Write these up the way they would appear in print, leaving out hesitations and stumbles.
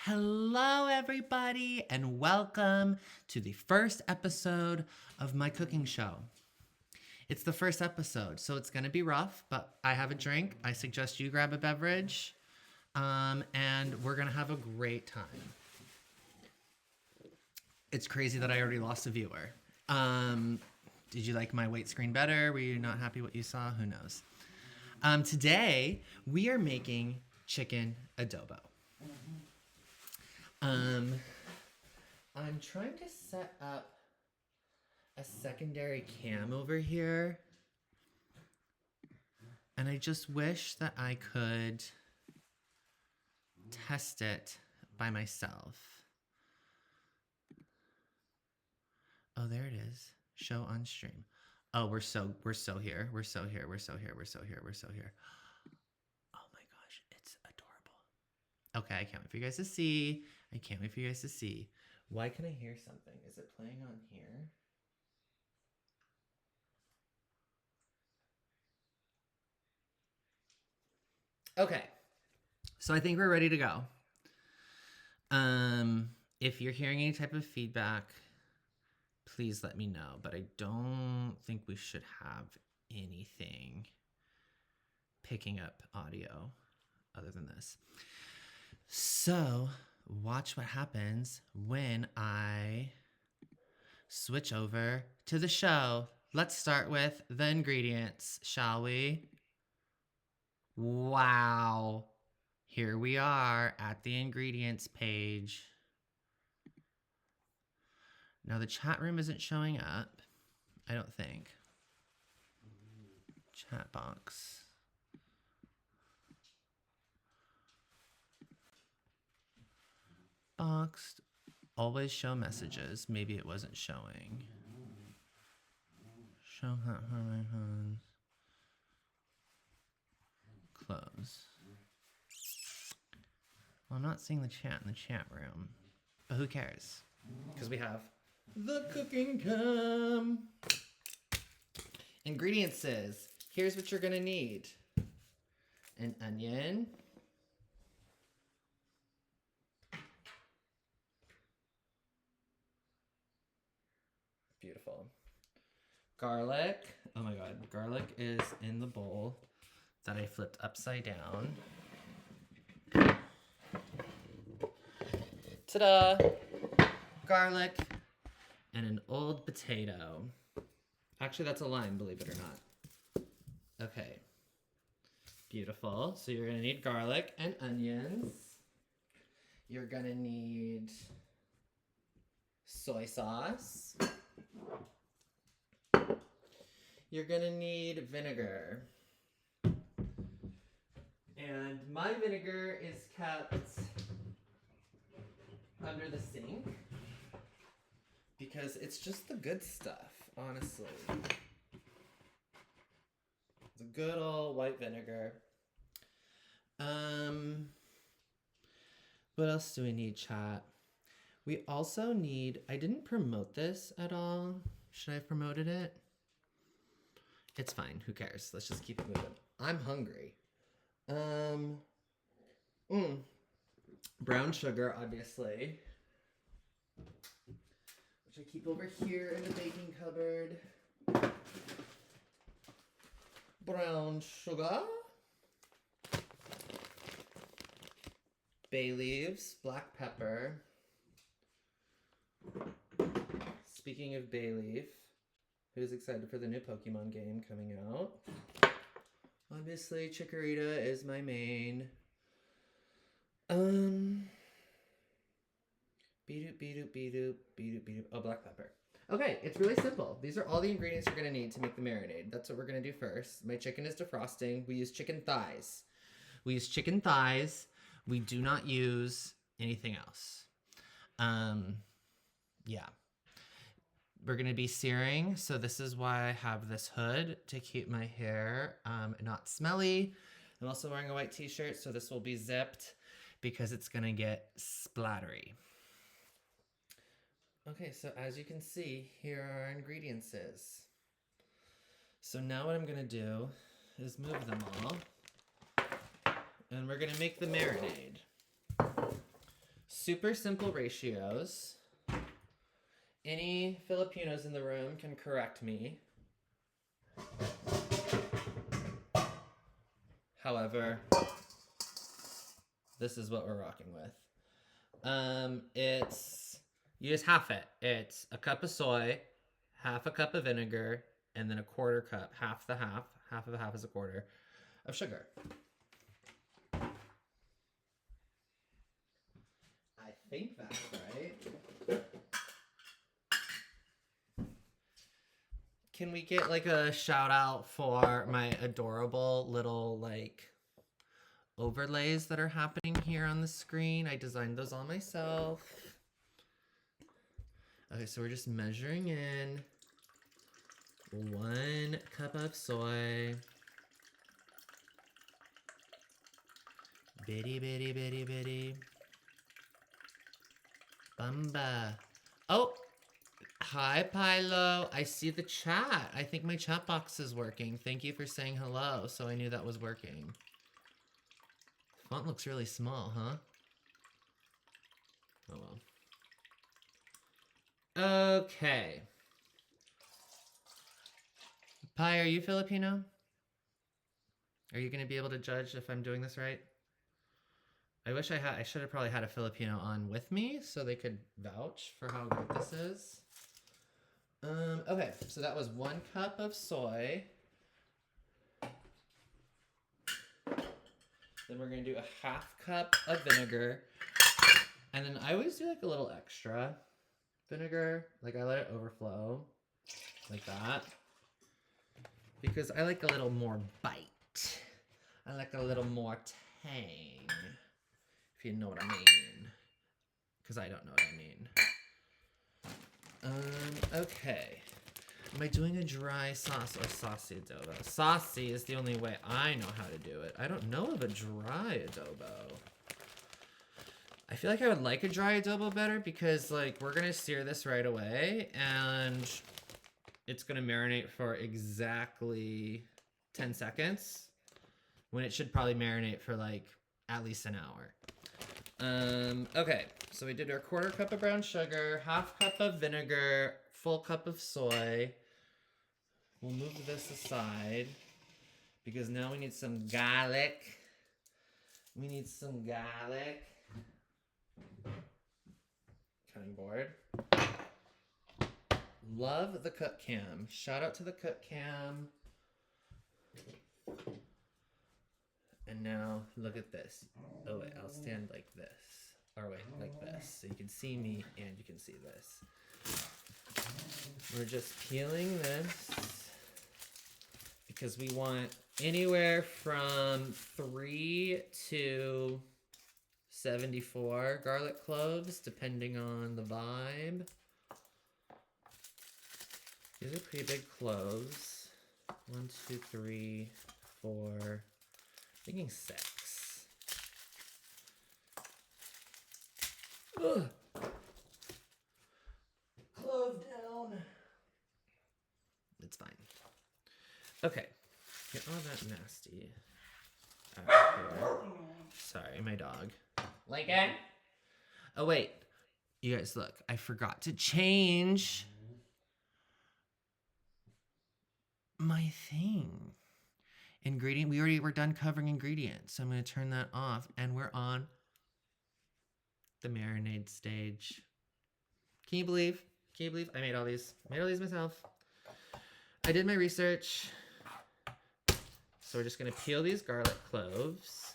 Hello, everybody, and welcome to the first episode of my cooking show. It's the first episode, so it's going to be rough, but I have a drink. I suggest you grab a beverage, and we're going to have a great time. It's crazy that I already lost a viewer. Did you like my weight screen better? Were you not happy what you saw? Who knows? Today, we are making chicken adobo. I'm trying to set up a secondary cam over here. And I just wish that I could test it by myself. Oh, there it is. Show on stream. Oh, we're so here. We're so here. We're so here. We're so here. Oh my gosh, it's adorable. Okay, I can't wait for you guys to see. Why can I hear something? Is it playing on here? Okay, so I think we're ready to go. If you're hearing any type of feedback, please let me know, but I don't think we should have anything picking up audio other than this. So watch what happens when I switch over to the show. Let's start with the ingredients, shall we? Wow. Here we are at the ingredients page. Now the chat room isn't showing up, I don't think. Chat box. Boxed. Always show messages. Maybe it wasn't showing. Show hot horizons. Close. Well, I'm not seeing the chat in the chat room. But who cares? Because we have the cooking cam. Ingredients is, here's what you're going to need. An onion. Beautiful. Garlic. Oh my god. Garlic is in the bowl that I flipped upside down. Ta-da! Garlic and an old potato. Actually, that's a lime, believe it or not. Okay. Beautiful. So you're going to need garlic and onions. You're going to need soy sauce. You're going to need vinegar. And my vinegar is kept under the sink because it's just the good stuff, honestly. It's a good old white vinegar. What else do we need, chat? We also need, I didn't promote this at all. Should I have promoted it? It's fine. Who cares? Let's just keep it moving. I'm hungry. Brown sugar, obviously. Which I keep over here in the baking cupboard. Brown sugar. Bay leaves, black pepper. Speaking of bay leaf, who's excited for the new Pokemon game coming out? Obviously, Chikorita is my main. Oh, black pepper. Okay, it's really simple. These are all the ingredients you're gonna need to make the marinade. That's what we're gonna do first. My chicken is defrosting. We use chicken thighs. We do not use anything else. Yeah. We're gonna be searing, so this is why I have this hood to keep my hair not smelly. I'm also wearing a white t-shirt, so this will be zipped because it's gonna get splattery. Okay, so as you can see, here are our ingredients. So now what I'm gonna do is move them all, and we're gonna make the marinade. super simple ratios. Any Filipinos in the room can correct me. However, this is what we're rocking with. You just half it. It's a cup of soy, half a cup of vinegar, and then a quarter cup, half of a half is a quarter, of sugar. I think that's right. Can we get like a shout out for my adorable little like overlays that are happening here on the screen? I designed those all myself. Okay, so we're just measuring in 1 cup of soy. Bitty, bitty, bitty, bitty. Bumba. Oh, hi, Pilo. I see the chat. I think my chat box is working. Thank you for saying hello, so I knew that was working. Font looks really small, huh? Oh, well. Okay. Pi, are you Filipino? Are you going to be able to judge if I'm doing this right? I wish I should have probably had a Filipino on with me so they could vouch for how good this is. Okay, so that was 1 cup of soy. Then we're going to do a half cup of vinegar. And then I always do like a little extra vinegar. Like I let it overflow like that. Because I like a little more bite. I like a little more tang. If you know what I mean. Because I don't know what I mean. Okay. Am I doing a dry sauce or saucy adobo? Saucy is the only way I know how to do it. I don't know of a dry adobo. I feel like I would like a dry adobo better because like we're gonna sear this right away and it's gonna marinate for exactly 10 seconds when it should probably marinate for like at least an hour. Okay, so we did our quarter cup of brown sugar, half cup of vinegar, full cup of soy. We'll move this aside because now we need some garlic. We need some garlic. Cutting board. Love the cook cam. Shout out to the cook cam. And now look at this. Oh wait, I'll stand like this. Or wait, like this. So you can see me and you can see this. We're just peeling this because we want anywhere from 3 to 74 garlic cloves, depending on the vibe. These are pretty big cloves. 1, 2, 3, 4, I'm thinking 6. Ugh. Clove down. It's fine. Okay. Get all that nasty out here. Sorry, my dog. Lincoln? Oh, wait. You guys, look. I forgot to change my thing. Ingredient. We're done covering ingredients. So I'm going to turn that off. And we're on the marinade stage. Can you believe? Can you believe I made all these? Made all these myself. I did my research. So we're just going to peel these garlic cloves.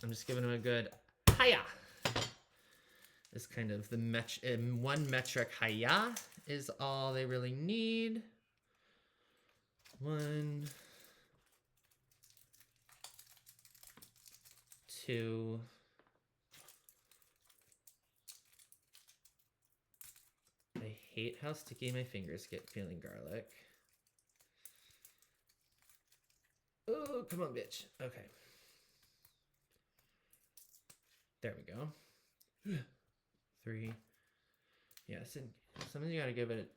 I'm just giving them a good hiya. This kind of the 1 metric hiya is all they really need. 1, 2. I hate how sticky my fingers get peeling garlic. Oh, come on, bitch. Okay. There we go. 3. Yeah, sometimes you gotta give it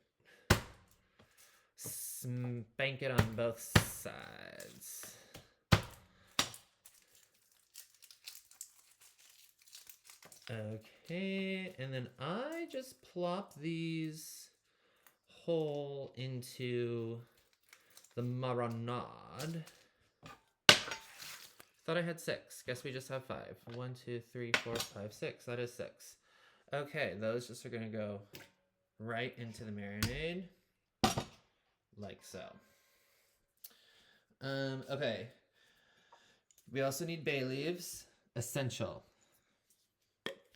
spank it on both sides. Okay, and then I just plop these whole into the marinade. Thought I had 6. Guess we just have 5. 1, 2, 3, 4, 5, 6. That is 6. Okay, those just are going to go right into the marinade, like so. Okay. We also need bay leaves. Essential.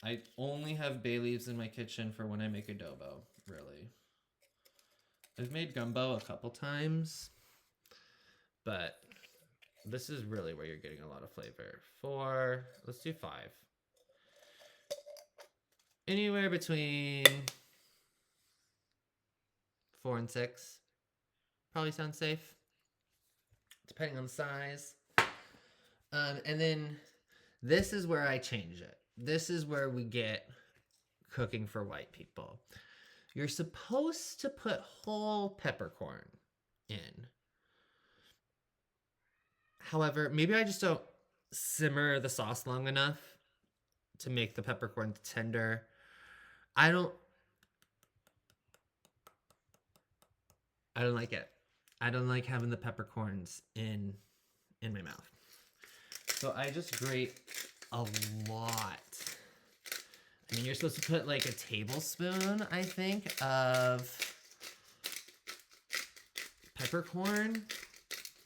I only have bay leaves in my kitchen for when I make adobo, really. I've made gumbo a couple times, but this is really where you're getting a lot of flavor. 4, let's do 5. Anywhere between 4 and 6 probably sounds safe, depending on the size. And then this is where I change it. This is where we get cooking for white people. You're supposed to put whole peppercorn in. However, maybe I just don't simmer the sauce long enough to make the peppercorn tender. I don't like it. I don't like having the peppercorns in my mouth. So I just grate a lot. I mean, you're supposed to put like a tablespoon, I think, of peppercorn.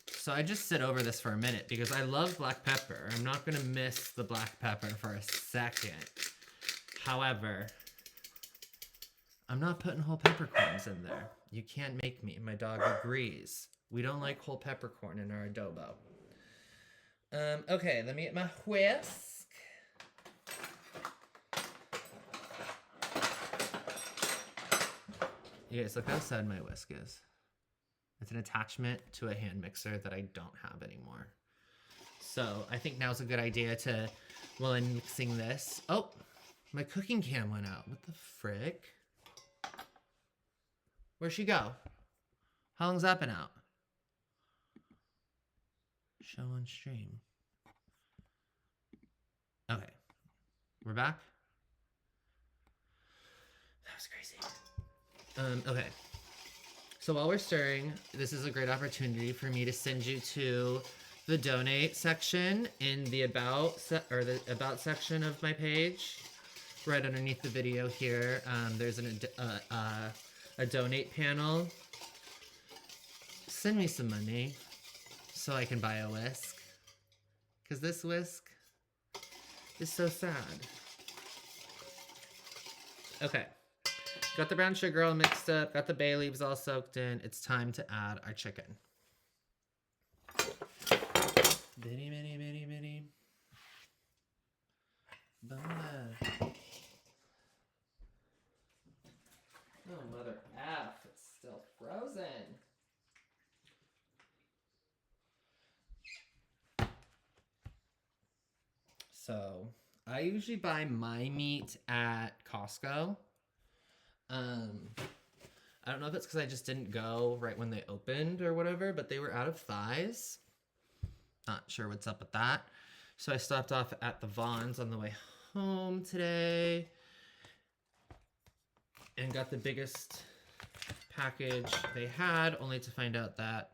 So I just sit over this for a minute because I love black pepper. I'm not going to miss the black pepper for a second. However, I'm not putting whole peppercorns in there. You can't make me. My dog agrees. We don't like whole peppercorn in our adobo. Okay, let me get my whisk. You guys, look how sad my whisk is. It's an attachment to a hand mixer that I don't have anymore. So I think now's a good idea to, while I'm mixing this. Oh, my cooking cam went out. What the frick? Where'd she go? How long's that been out? Show on stream. Okay, we're back. That was crazy. Okay. So while we're stirring, this is a great opportunity for me to send you to the donate section in the about section of my page. Right underneath the video here, there's a donate panel. Send me some money so I can buy a whisk, because this whisk is so sad. Okay. Got the brown sugar all mixed up. Got the bay leaves all soaked in. It's time to add our chicken. Bitty, bitty, bitty, bitty. Bye. Oh, mother F. It's still frozen. So, I usually buy my meat at Costco. I don't know if it's because I just didn't go right when they opened or whatever, but they were out of thighs. Not sure what's up with that. So I stopped off at the Vons on the way home today and got the biggest package they had, only to find out that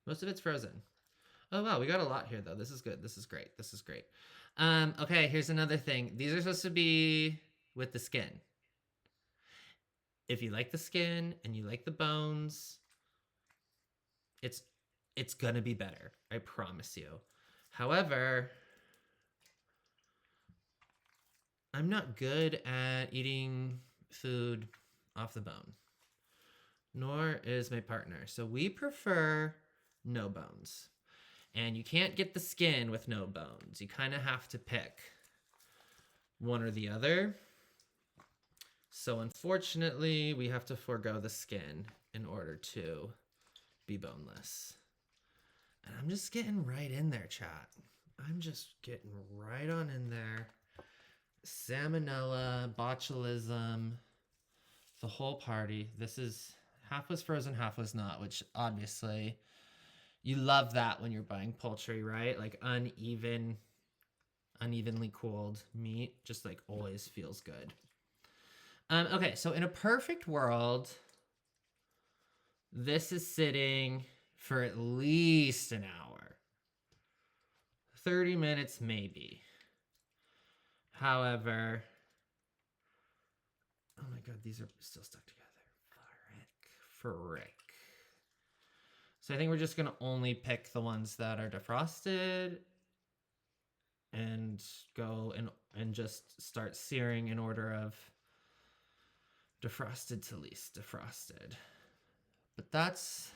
most of it's frozen. Oh wow, we got a lot here though. This is good. This is great. This is great. Okay, here's another thing. These are supposed to be with the skin. If you like the skin and you like the bones, it's gonna be better. I promise you. However, I'm not good at eating food off the bone, nor is my partner. So we prefer no bones. And you can't get the skin with no bones. You kind of have to pick one or the other. So unfortunately, we have to forego the skin in order to be boneless. And I'm just getting right in there, chat. I'm just getting right on in there. Salmonella, botulism, the whole party. This is half was frozen, half was not, which obviously you love that when you're buying poultry, right? Like uneven unevenly cooled meat just like always feels good. Okay, so in a perfect world, this is sitting for at least an hour. 30 minutes maybe. However, oh my god, these are still stuck together. Frick. So I think we're just gonna only pick the ones that are defrosted and go and just start searing in order of defrosted to least defrosted. But that's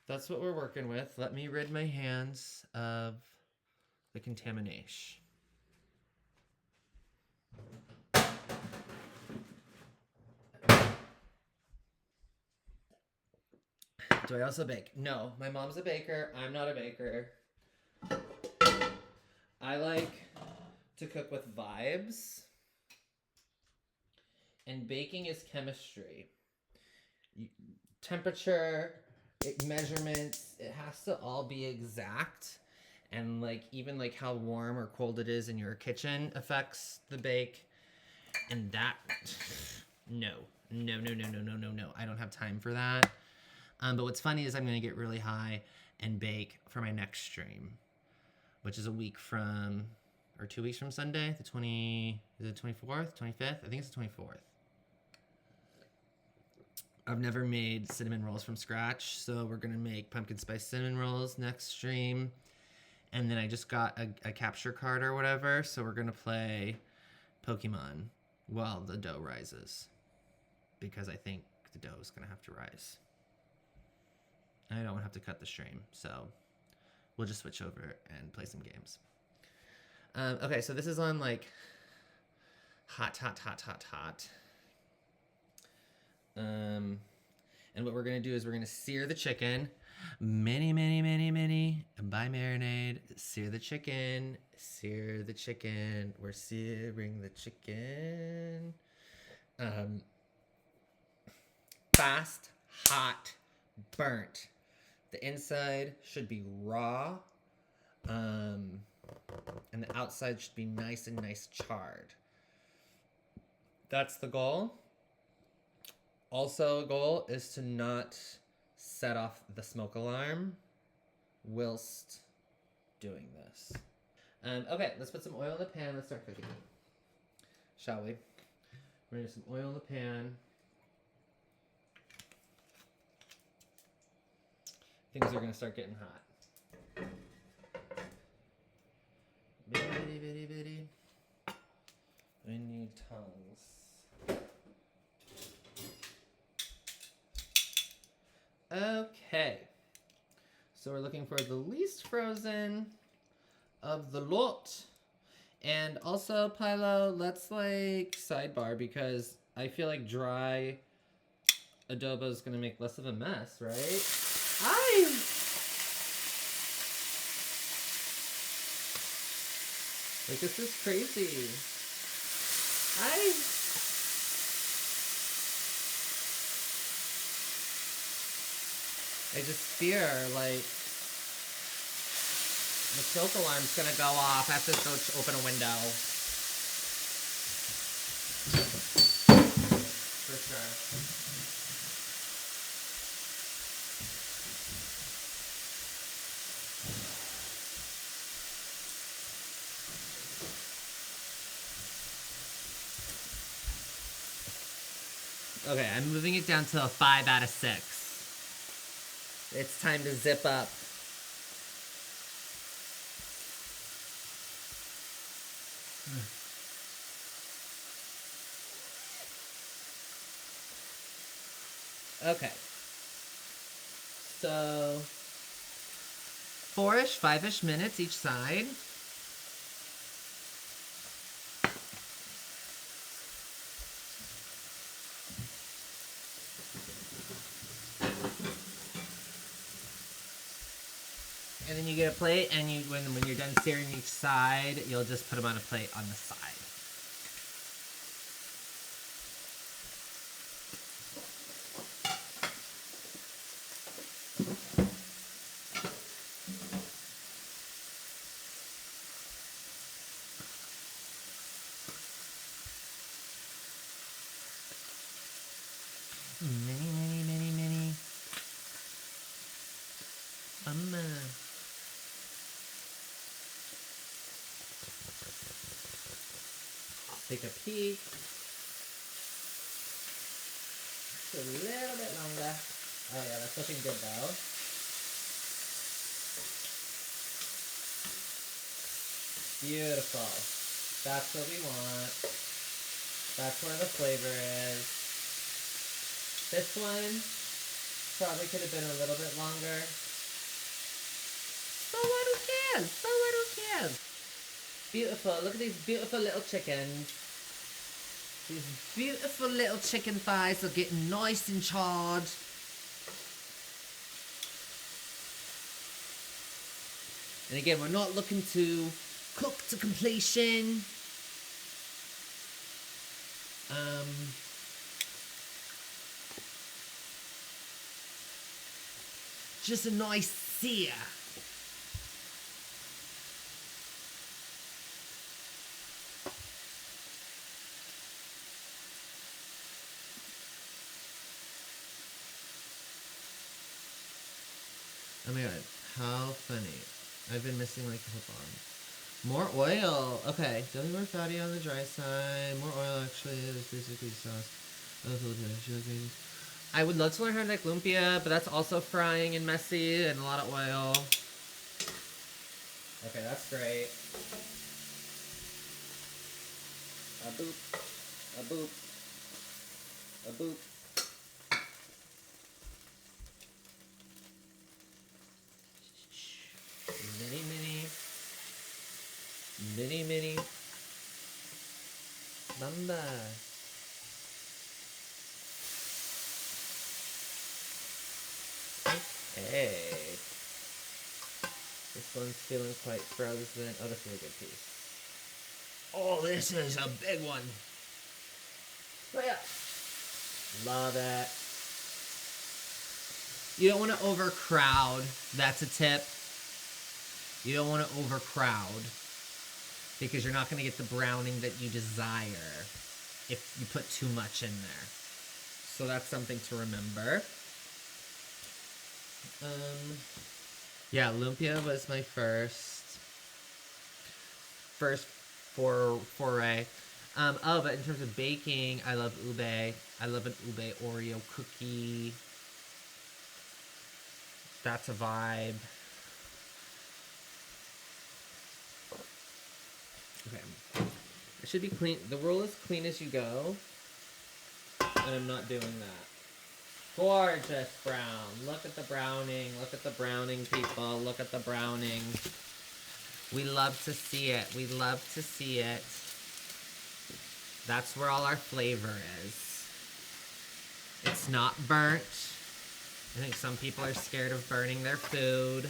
what we're working with. Let me rid my hands of the contamination. Do I also bake? No, my mom's a baker. I'm not a baker. I like to cook with vibes. And baking is chemistry. Temperature, measurements, it has to all be exact. And like even like how warm or cold it is in your kitchen affects the bake. And that, no. I don't have time for that. But what's funny is I'm going to get really high and bake for my next stream, which is a week from, or 2 weeks from Sunday, is it 24th, 25th? I think it's the 24th. I've never made cinnamon rolls from scratch, so we're going to make pumpkin spice cinnamon rolls next stream. And then I just got a capture card or whatever, so we're going to play Pokemon while the dough rises, because I think the dough is going to have to rise. I don't have to cut the stream, so we'll just switch over and play some games. Okay, so this is on like hot. And what we're gonna do is we're gonna sear the chicken. Many by marinade. Sear the chicken. We're searing the chicken. Fast, hot, burnt. The inside should be raw. And the outside should be nice charred. That's the goal. Also, a goal is to not set off the smoke alarm whilst doing this. Okay, let's put some oil in the pan. Let's start cooking. Shall we? We're gonna do some oil in the pan. Things are gonna start getting hot. Bitty. We need tongs. Okay. So we're looking for the least frozen of the lot. And also, Pilo, let's like sidebar, because I feel like dry adobo is gonna make less of a mess, right? Like, this is crazy. I just fear, like, the smoke alarm's gonna go off. I have to go open a window. For sure. Okay, I'm moving it down to a 5 out of 6. It's time to zip up. Okay. So 4-ish, 5-ish minutes each side. And then you get a plate, and when you're done searing each side, you'll just put them on a plate on the side. Take a peek. Just a little bit longer. Oh yeah, that's looking good though. Beautiful. That's what we want. That's where the flavor is. This one probably could have been a little bit longer. So what, who cares? So what, who cares? Beautiful. Look at these beautiful little chickens. These beautiful little chicken thighs are getting nice and charred. And again, we're not looking to cook to completion. Just a nice sear. Oh my god, how funny. I've been missing like the whole bar. More oil. Okay, definitely more fatty on the dry side. More oil actually is basically sauce. I would love to learn how to make lumpia, but that's also frying and messy and a lot of oil. Okay, that's great. A boop. A boop. A boop. Mini, mini. Mini, mini. Bamba. Okay. This one's feeling quite frozen. Oh, this is a good piece. Oh, this is a big one. Oh, yeah. Love it. You don't want to overcrowd. That's a tip. You don't want to overcrowd because you're not going to get the browning that you desire if you put too much in there. So that's something to remember. Yeah, lumpia was my first foray. Oh, but in terms of baking, I love ube. I love an ube Oreo cookie. That's a vibe. Okay. It should be clean. The roll is clean as you go. And I'm not doing that. Gorgeous brown. Look at the browning. Look at the browning, people. Look at the browning. We love to see it. We love to see it. That's where all our flavor is. It's not burnt. I think some people are scared of burning their food.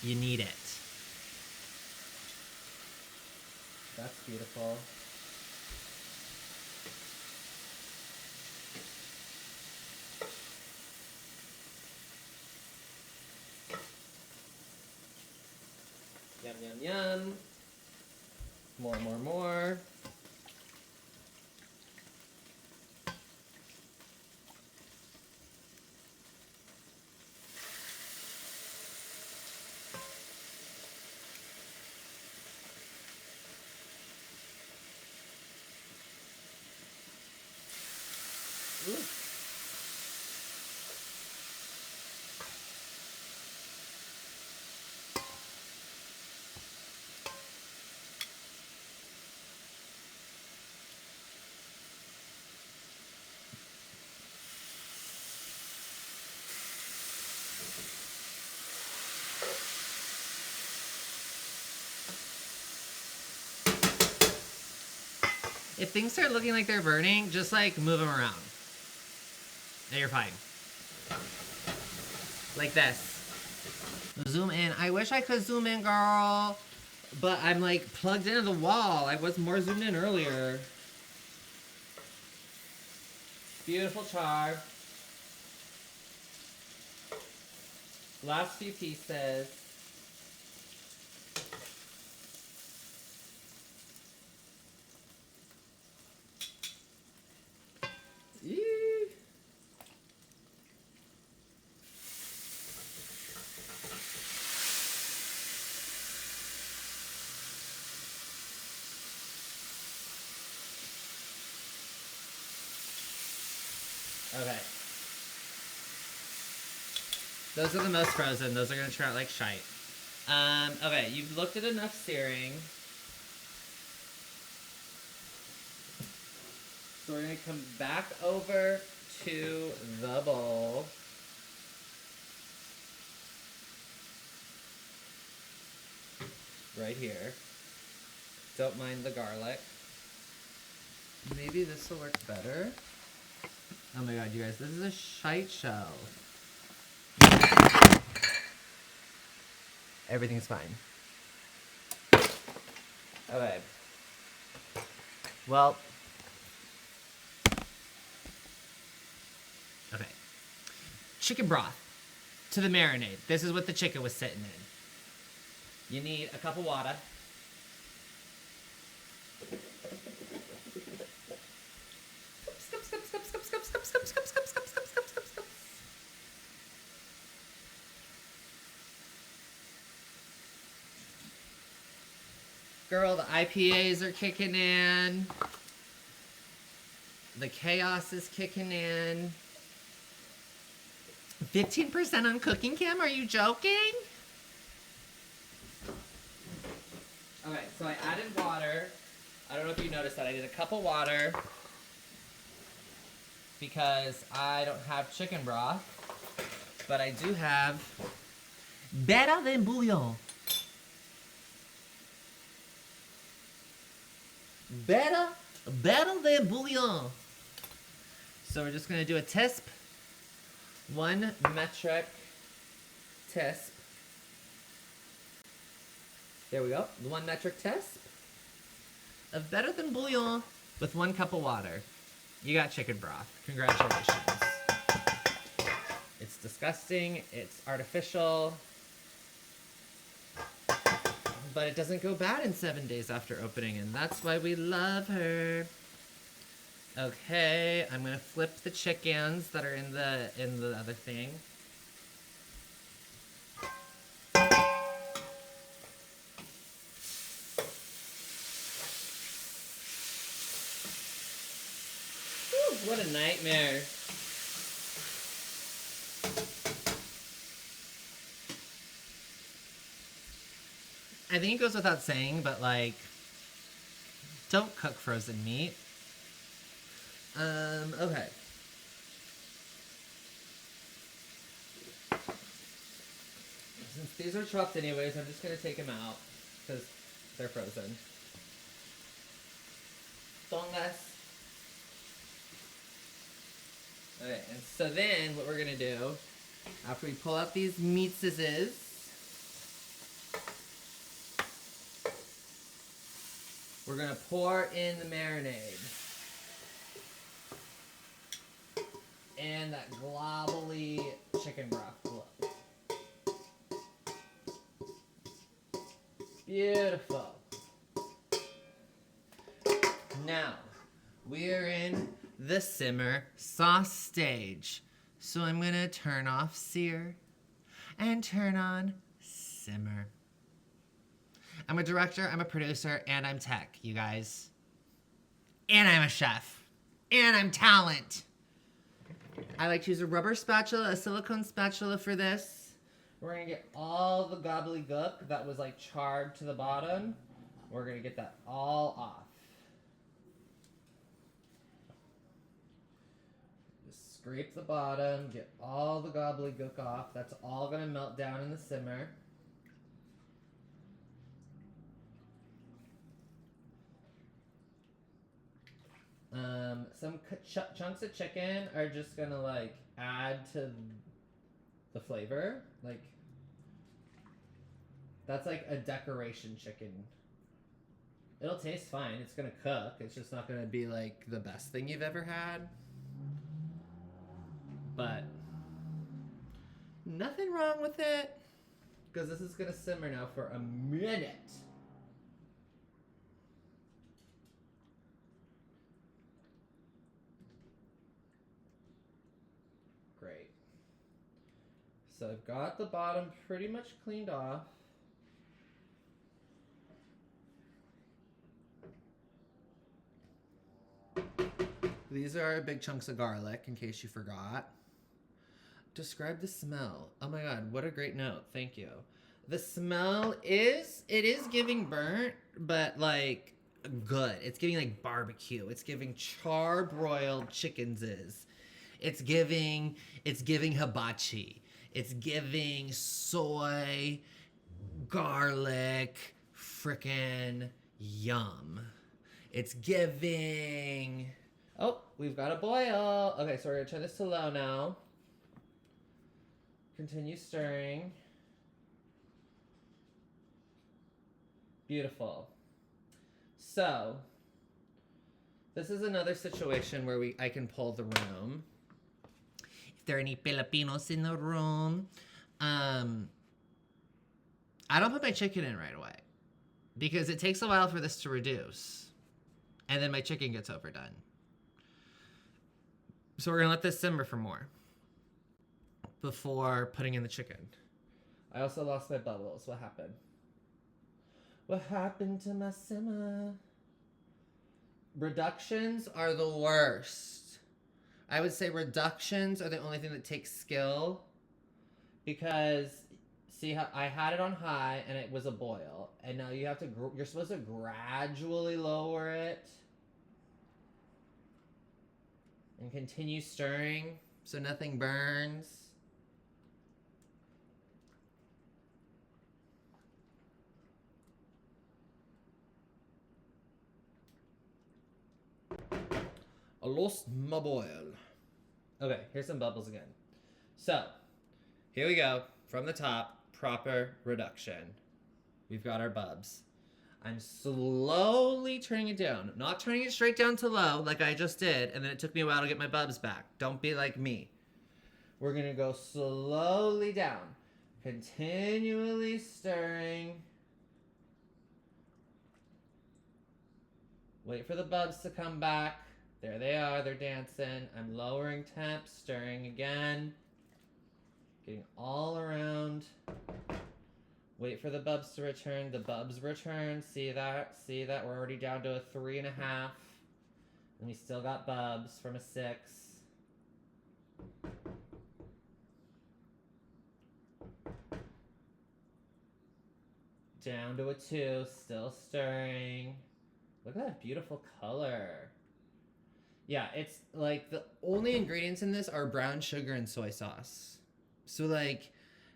You need it. That's beautiful. Yum, yum, yum. More, more, more. Ooh. If things start looking like they're burning, just like move them around. And you're fine. Like this. Zoom in. I wish I could zoom in, girl. But I'm like plugged into the wall. I was more zoomed in earlier. Beautiful char. Last few pieces. Eee. Okay. Those are the most frozen. Those are going to turn out like shite. Okay, you've looked at enough searing. So we're going to come back over to the bowl. Right here. Don't mind the garlic. Maybe this will work better. Oh my god, you guys, this is a shite show. Everything's fine. Okay. Well. Okay. Chicken broth to the marinade. This is what the chicken was sitting in. You need a cup of water. Girl, the IPAs are kicking in. The chaos is kicking in. 15% on Cooking Cam? Are you joking? Okay, so I added water. I don't know if you noticed that. I did a cup of water because I don't have chicken broth, but I do have better than bouillon. Better than bouillon. So we're just gonna do a tisp. 1 metric tisp. There we go. 1 metric tisp of better than bouillon with 1 cup of water. You got chicken broth. Congratulations. It's disgusting. It's artificial. But it doesn't go bad in 7 days after opening, and that's why we love her. Okay, I'm gonna flip the chickens that are in the other thing. Whew, what a nightmare. I think it goes without saying, but like, don't cook frozen meat. Okay. Since these are chopped anyways, I'm just gonna take them out because they're frozen. Tongas. Okay, and so then what we're gonna do, after we pull out these meat scissors, we're gonna pour in the marinade. And that globbly chicken broth. Look. Beautiful. Now, we're in the simmer sauce stage. So I'm gonna turn off sear and turn on simmer. I'm a director, I'm a producer, and I'm tech, you guys. And I'm a chef. And I'm talent. I like to use a rubber spatula, a silicone spatula for this. We're gonna get all the gobbledygook that was like charred to the bottom. We're gonna get that all off. Just scrape the bottom, get all the gobbledygook off. That's all gonna melt down in the simmer. Some chunks of chicken are just gonna like add to the flavor. Like, that's like a decoration chicken. It'll taste fine. It's gonna cook. It's just not gonna be like the best thing you've ever had. But nothing wrong with it, because this is gonna simmer now for a minute. Great. So I've got the bottom pretty much cleaned off. These are big chunks of garlic, in case you forgot. Describe the smell. Oh my god, what a great note. Thank you. The smell is giving burnt, but like good. It's giving like barbecue. It's giving char-broiled chickens. It's giving hibachi. It's giving soy, garlic, frickin' yum. It's giving... Oh, we've got a boil. Okay, so we're gonna turn this to low now. Continue stirring. Beautiful. So, this is another situation where I can pull the room. If there are any Filipinos in the room, I don't put my chicken in right away because it takes a while for this to reduce, and then my chicken gets overdone. So we're gonna let this simmer for more before putting in the chicken. I also lost my bubbles. What happened? What happened to my simmer? Reductions are the worst. I would say reductions are the only thing that takes skill, because see how I had it on high and it was a boil, and now you have to, you're supposed to gradually lower it and continue stirring so nothing burns. I lost my boil. Okay, here's some bubbles again. So, here we go. From the top, proper reduction. We've got our bubs. I'm slowly turning it down. Not turning it straight down to low like I just did, and then it took me a while to get my bubs back. Don't be like me. We're gonna go slowly down. Continually stirring. Wait for the bubs to come back. There they are, they're dancing. I'm lowering temp, stirring again. Getting all around. Wait for the bubs to return. The bubs return. See that? See that? We're already down to a 3.5. And we still got bubs from a 6. Down to a 2. Still stirring. Look at that beautiful color. Yeah, it's like the only ingredients in this are brown sugar and soy sauce. So like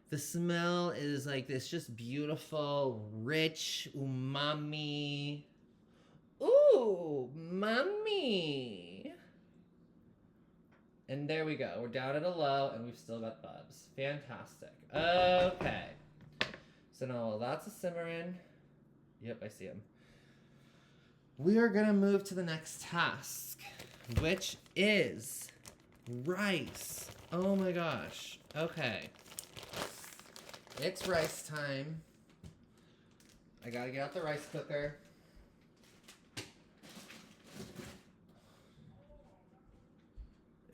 the smell is like this just beautiful, rich umami. Ooh, mommy. And there we go. We're down at a low and we've still got bubs. Fantastic. Okay. So now lots of simmering. Yep, I see them. We are gonna move to the next task, which is rice. Oh my gosh. Okay. It's rice time. I gotta get out the rice cooker.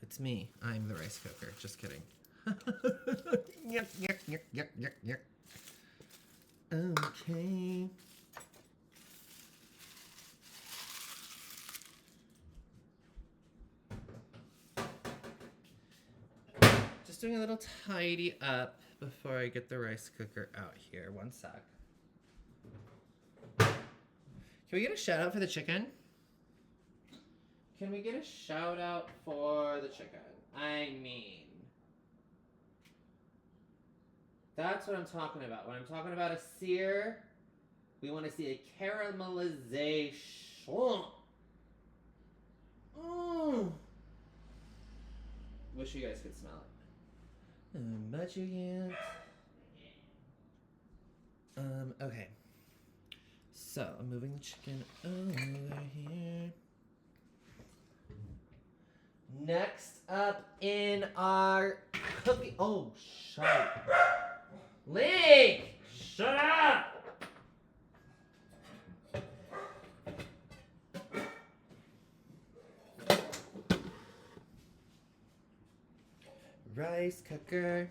It's me. I'm the rice cooker. Just kidding. Yuck, yuck, yuck, yuck, yuck, yuck. Okay. Just doing a little tidy up before I get the rice cooker out here. One sec. Can we get a shout out for the chicken? Can we get a shout out for the chicken? I mean, that's what I'm talking about. When I'm talking about a sear, we want to see a caramelization. Wish you guys could smell it. But you can't. Okay. So, I'm moving the chicken over here. Next up in our cooking... Oh, shut up. Link! Shut up! Rice cooker.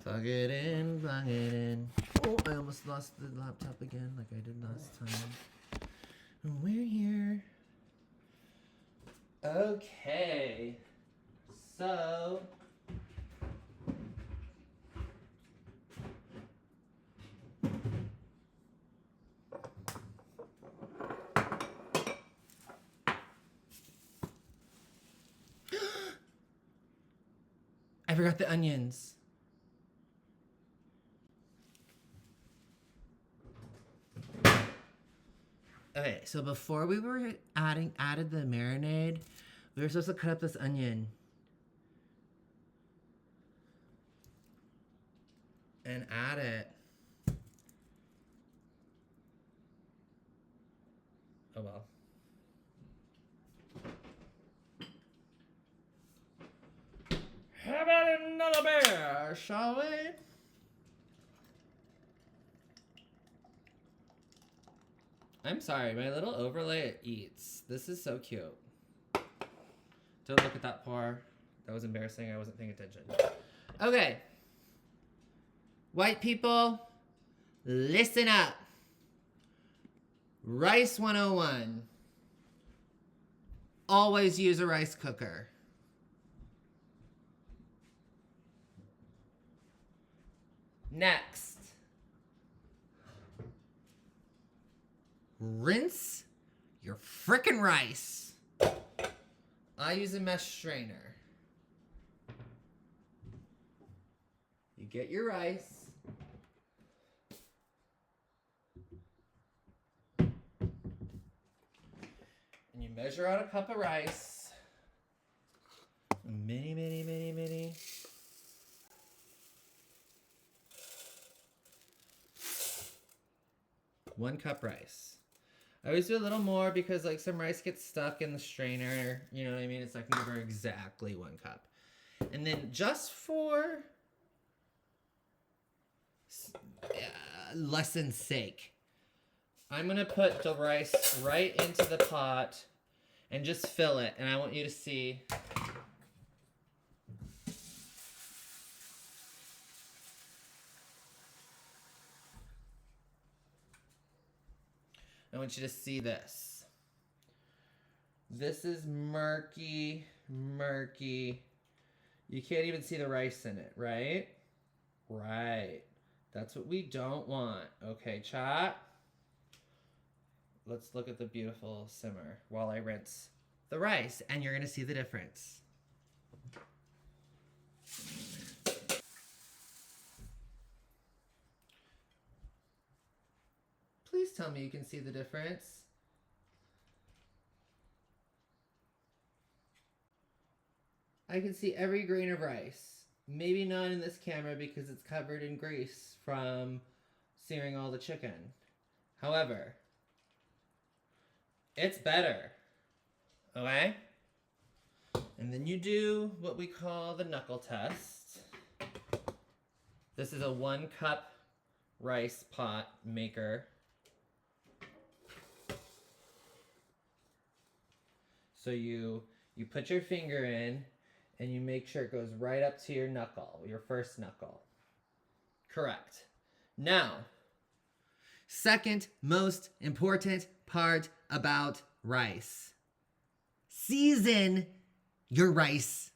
Plug it in, plug it in. Oh, I almost lost the laptop again, like I did not Okay, so I forgot the onions. Okay, so before we were added the marinade, we were supposed to cut up this onion and add it. Oh well. How about another beer, shall we? I'm sorry, my little overlay eats. This is so cute. Don't look at that pour. That was embarrassing. I wasn't paying attention. Okay. White people, listen up. Rice 101. Always use a rice cooker. Next. Rinse your frickin' rice. I use a mesh strainer. You get your rice. And you measure out a cup of rice. Mini. 1 cup rice. I always do a little more because like some rice gets stuck in the strainer. You know what I mean? It's like never exactly 1 cup. And then just for lesson's sake, I'm going to put the rice right into the pot and just fill it. And I want you to see. I want you to see this. This is murky. You can't even see the rice in it, right? Right. That's what we don't want. Okay, chat. Let's look at the beautiful simmer while I rinse the rice, and you're gonna see the difference. Please tell me you can see the difference. I can see every grain of rice. Maybe not in this camera because it's covered in grease from searing all the chicken. However, it's better. Okay? And then you do what we call the knuckle test. This is a 1 cup rice pot maker. So you put your finger in and you make sure it goes right up to your knuckle, your first knuckle. Correct. Now, second most important part about rice. Season your rice.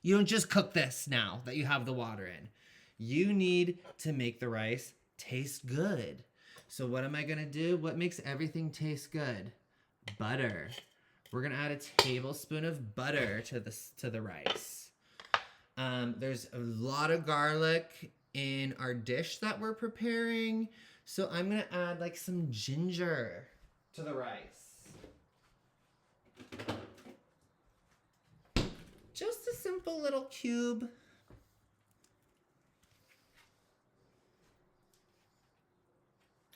You don't just cook this now that you have the water in. You need to make the rice taste good. So what am I gonna do? What makes everything taste good? Butter. We're gonna add a tablespoon of butter to the rice. There's a lot of garlic in our dish that we're preparing, so I'm gonna add like some ginger to the rice. Just a simple little cube.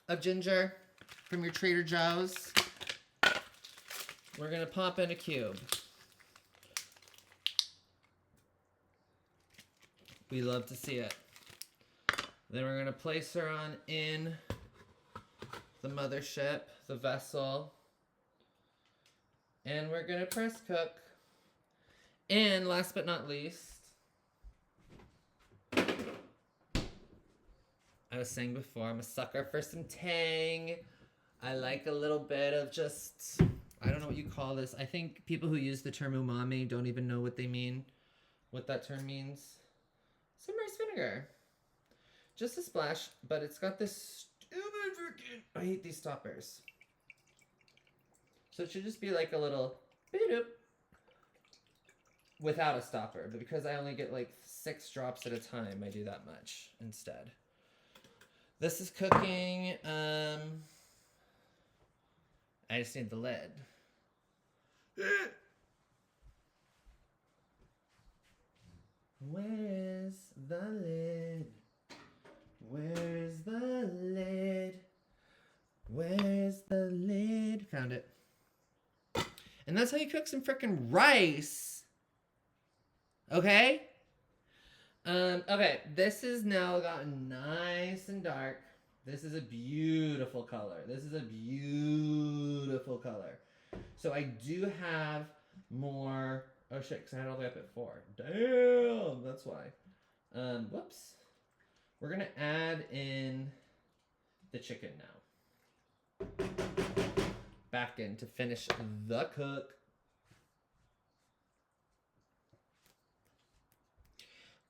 Of ginger from your Trader Joe's. We're gonna pop in a cube. We love to see it. Then we're gonna place her on in the mothership, the vessel. And we're gonna press cook. And last but not least, I was saying before, I'm a sucker for some tang. I like a little bit of just I don't know what you call this. I think people who use the term umami don't even know what they mean, what that term means. Some rice vinegar. Just a splash, but it's got this stupid freaking... I hate these stoppers. So it should just be like a little beep without a stopper. But because I only get like 6 drops at a time, I do that much instead. This is cooking. I just need the lid. Where's the lid? Where's the lid? Where's the lid? Found it. And that's how you cook some frickin' rice. Okay? Okay, this is now gotten nice and dark. This is a beautiful color. This is a beautiful color. So I do have more... Oh shit, because I had all the way up at 4. Damn, that's why. Whoops. We're going to add in the chicken now. Back in to finish the cook.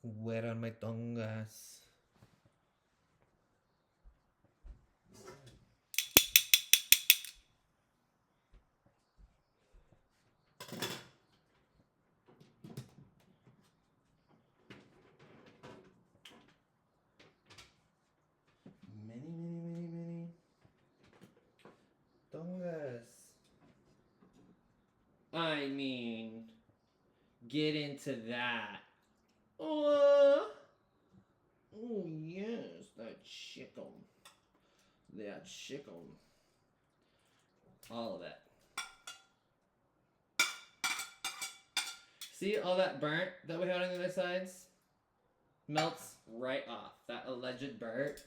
Where are my tongas? Many tongas. I mean, get into that. Oh yes, that chicken. That chicken. All of it. See all that burnt that we had on the other sides? Melts right off. That alleged burnt.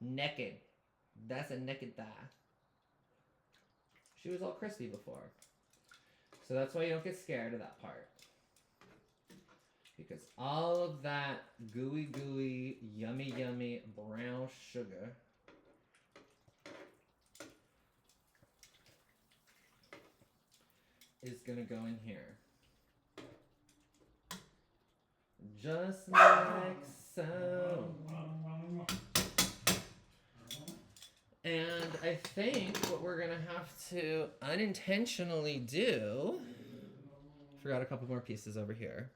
Naked. That's a naked thigh. She was all crispy before. So that's why you don't get scared of that part. Because all of that gooey, yummy brown sugar is gonna go in here. Just like so. And I think what we're gonna have to unintentionally do, forgot a couple more pieces over here.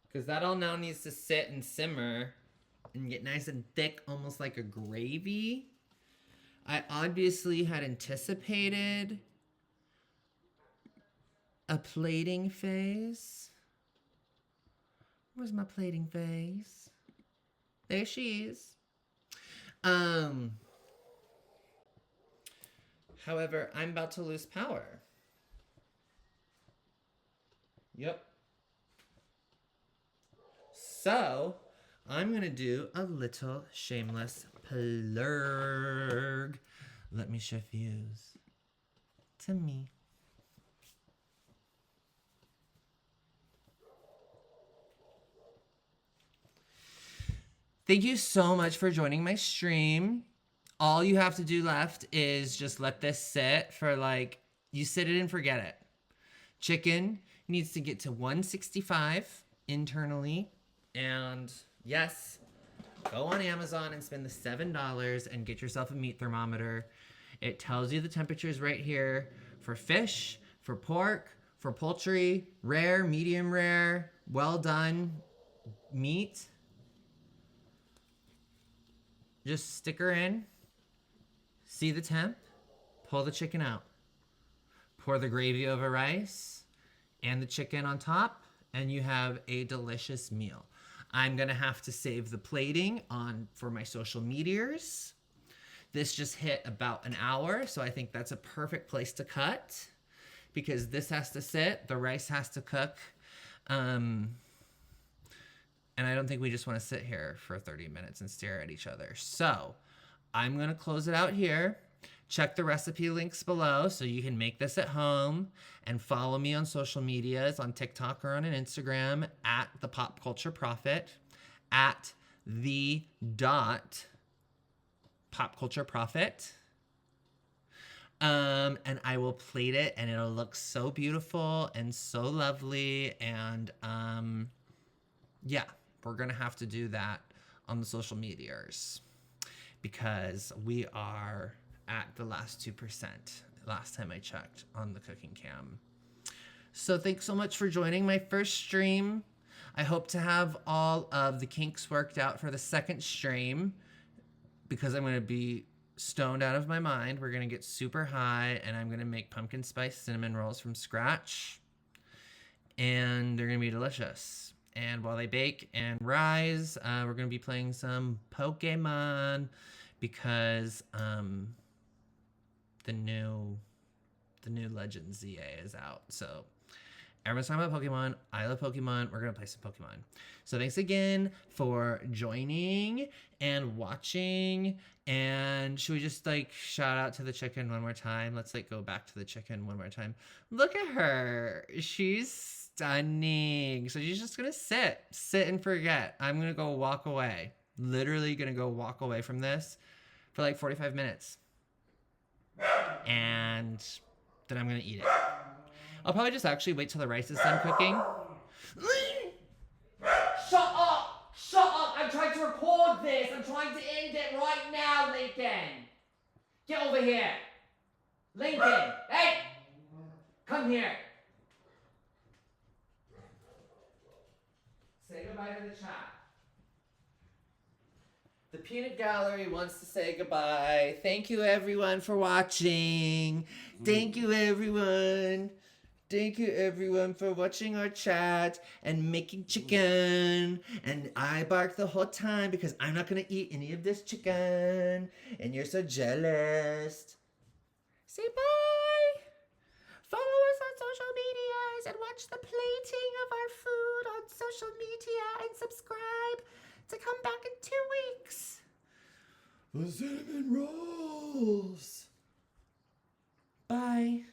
Because that all now needs to sit and simmer and get nice and thick, almost like a gravy. I obviously had anticipated a plating phase. Where's my plating phase? There she is. However, I'm about to lose power. Yep. So, I'm going to do a little shameless plug. Let me shift views to me. Thank you so much for joining my stream. All you have to do left is just let this sit for like, you sit it and forget it. Chicken needs to get to 165 internally. And yes, go on Amazon and spend the $7 and get yourself a meat thermometer. It tells you the temperatures right here for fish, for pork, for poultry, rare, medium rare, well done meat. Just stick her in, see the temp, pull the chicken out. Pour the gravy over rice and the chicken on top, and you have a delicious meal. I'm gonna have to save the plating for my social medias. This just hit about an hour, so I think that's a perfect place to cut because this has to sit, the rice has to cook. And I don't think we just want to sit here for 30 minutes and stare at each other. So I'm going to close it out here. Check the recipe links below so you can make this at home and follow me on social medias, on TikTok or on an Instagram at The Pop Culture Prophet, at the Pop Culture Profit. And I will plate it, and it'll look so beautiful and so lovely. And yeah, we're gonna have to do that on the social medias because we are at the last 2%. Last time I checked on the cooking cam. So thanks so much for joining my first stream. I hope to have all of the kinks worked out for the second stream because I'm going to be stoned out of my mind. We're going to get super high and I'm going to make pumpkin spice cinnamon rolls from scratch. And they're going to be delicious. And while they bake and rise, we're going to be playing some Pokemon because the new Legend ZA is out. So everyone's talking about Pokemon. I love Pokemon. We're going to play some Pokemon. So thanks again for joining and watching. And should we just like shout out to the chicken one more time? Let's like go back to the chicken one more time. Look at her. She's stunning. So she's just going to sit and forget. I'm going to go walk away. Literally going to go walk away from this for like 45 minutes. And then I'm going to eat it. I'll probably just actually wait till the rice is done cooking. Shut up! Shut up! I'm trying to record this! I'm trying to end it right now, Lincoln! Get over here! Lincoln! Hey! Come here! Say goodbye to the chat. The Peanut Gallery wants to say goodbye. Thank you everyone for watching. Thank you everyone. Thank you everyone for watching our chat and making chicken. And I barked the whole time because I'm not going to eat any of this chicken. And you're so jealous. Say bye. Follow us on social medias and watch the plating of our food on social media and subscribe to come back in 2 weeks. The cinnamon rolls. Bye.